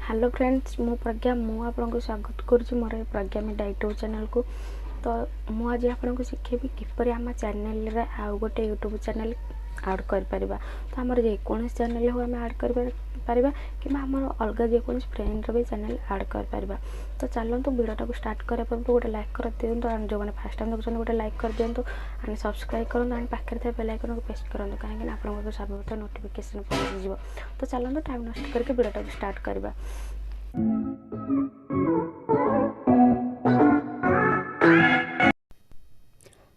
Hello friends मु प्रज्ञा आपको स्वागत करुँच मोर प्रज्ञा मीडिया यूट्यूब चैनल को। तो मुझे आपको शिखेबी किपर आम चैनल रे आउ गोटे यूट्यूब चैनल आड कर पारिबा। तो आमर जेकोसी चैनल हो आम आड कर पारिबा कि आमर अलग जेकोसी फ्रेंड भी चैनल आड कर पारिबा। तो चलते वीडियोटा को स्टार्ट करा पूर्व गोटे लाइक कर दिंतु एंड जो मैंने फर्स्ट टाइम देखते गोटे लाइक कर दिंतु एंड सब्सक्राइब करूँ एंड पाखे थे बेल आइकन को प्रेस करूँ कहीं आपको सर्वप्रथम नोटिफिकेशन पहुँचीज। तो चलते टाइम नष्ट करके वीडियोटा को स्टार्ट करवा।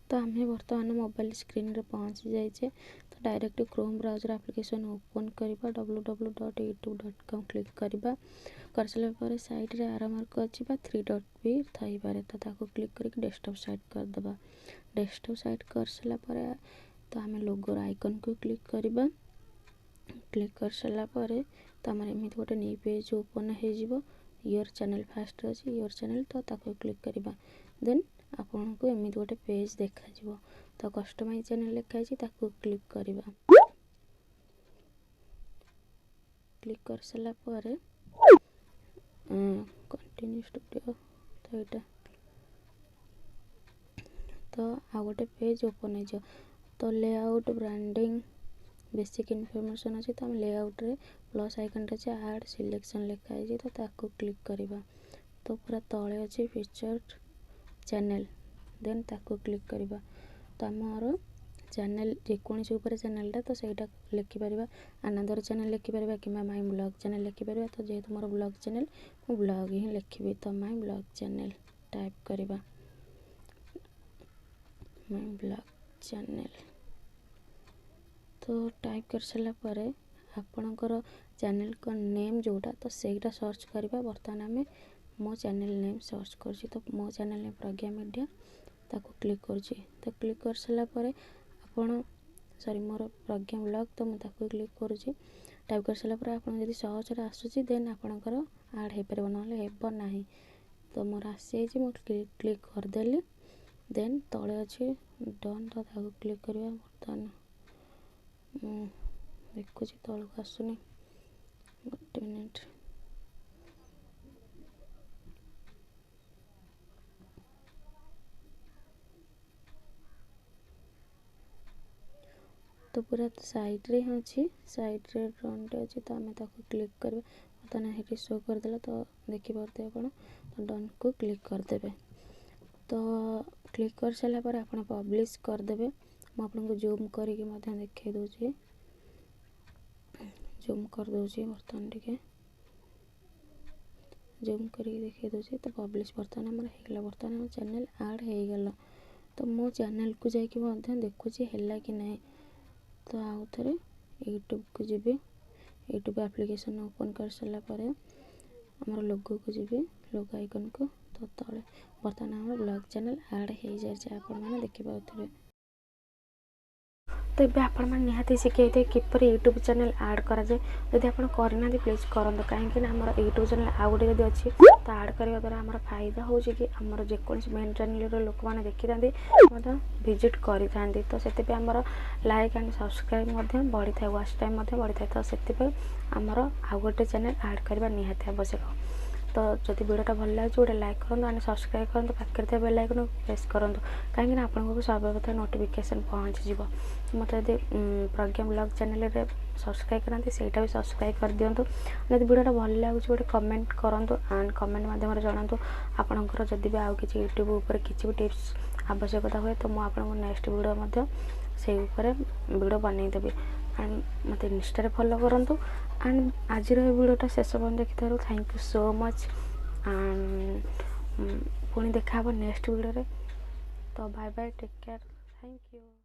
तो आम बर्तमान मोबाइल स्क्रीन रे पहुँची जाइए। तो direct Chrome browser application open करवा www.youtube.com क्लिक करवा। कर सारा पर साइड रे आरो मार्क अच्छी 3 डॉट भी थी पारे। तो ताको क्लिक करके डेस्कटॉप साइड करदे। डेस्कटॉप साइड कर सारा पर तो आम लोगोर आइकन को क्लिक करवा। क्लिक कर सारा पर तो आम एमती गोटे न्यू पेज ओपन हो योर चैनल फास्ट अच्छी योर चैनल। तो ताको क्लिक करवा देन आपन को एमती गोटे पेज देखा। तो कस्टमाइज चैनल लिखाई ताको क्लिक करवा। क्लिक कर सारा पर कंटिन्यू स्टूडियो तो यहाँ तो आ गोटे पेज ओपन हो। तो लेआउट ब्रांडिंग बेसिक इनफॉरमेशन अच्छी। तो आम लेआउट रे प्लस आइकन अच्छे ऐड सिलेक्शन लिखाई। तो ताको क्लिक करवा। तो पूरा तले अच्छे फीचर्ड चैनल देन ताको क्लिक करवा। तो आमर चैनल जेकोसी ऊपर चैनलटा तो सहीटा लिखिपर अनादर चैनल लिखिपर कि माई ब्लॉग चैनल लिखिपर। तो जेहेतु मोर ब्लॉग चैनल मु ब्लॉग ही लिखी। तो माई ब्लॉग चैनल टाइप करवा माई ब्लॉग चैनल। तो टाइप कर सारा पर आपणकर चैनल का नेम जोटा तो सहीटा सर्च करवा। बर्तमान आम मो चैनल नेम सर्च कर। तो मो चैनल नेम प्रज्ञा मीडिया ताको क्लिक कर। तो क्लिक कर सारा पर आपण सॉरी मोर प्रज्ञा ब्लॉग तो मुझे क्लिक करुँची। टाइप कर सारा पर आप सहज आसूँ देन आपणकर आड हो पार ना हे। तो मोर आसी मुझे क्लिक करदेली देन तले अच्छे डन। तो ताको क्लिक करवा। बर्तमान देखुँ तलक आसुनी गोटे मिनिट। तो पूरा साइड रे अच्छी साइड रे ड्रोन टे अच्छी। तो आम ताको क्लिक करवा। बर्तमान ये शो करदेला तो देखिपे आप। तो डन को क्लिक करदे। तो क्लिक कर सारा पर आप पब्लिश करदे। मुझे जूम करके देखा दूसरी जूम कर दूसरी बर्तमान टे जूम करके देखा दूसरी। तो पब्लिश बर्तमान आम होगा। बर्तमान आम चैनल आड हो गला। तो मो चैनल को जाकि देखुची है कि ना। तो आउ थे यूट्यूब को जी यूट्यूब एप्लिकेशन ओपन कर सारा पर आमर लोगो को जी लोगो आइकन को। तो तले बर्तमान आम ब्लॉग चैनल आड हो जाए आपने देखिपे। तो ये आपण निहाती शिखे किपर यूट्यूब चैनल आड करा जाए। जदि आप करना प्लीज करूँ कहीं आम यूट्यूब चैनल आउ गोटे जब अच्छी तो आड करने द्वारा आमर फायदा हो कि आमर जेकोसी मेन चैनल लोक मैंने देखी था विजिट करी था। तो से आमर लाइक एंड सब्सक्राइब बढ़ी था वाच टाइम बढ़ी था। तो से आमर आउ गोटे चैनल आड करवा निहाती आवश्यक। तो जब वीडियोटा भल लगे गोटे लाइक करूँ एंड सब्सक्राइब करूँ पाखे थे बेल आइकन प्रेस करूँ कहीं आपको सर्वप्रथम नोटिफिकेशन पहुँचीज। मत यदि प्रज्ञा ब्लॉग चैनल रे सब्सक्राइब कराते सहीटा भी सब्सक्राइब कर दिंतु। जब वीडियोटा भल लगे गोटे कमेंट करूँ एंड कमेंट मध्यम जनातु आपंकर जदि भी आउ कि यूट्यूब उपर किसी भी टिप्स आवश्यकता हुए तो मुझे नेक्स्ट वीडियो से वीडियो बनईदेवी एंड मत इंस्टा फॉलो करूँ। एंड आज वीडियोटा शेष पर्यटन देखि thank you so much and पुणी देखा नेक्स्ट वीडियो रे। तो bye bye take care thank you.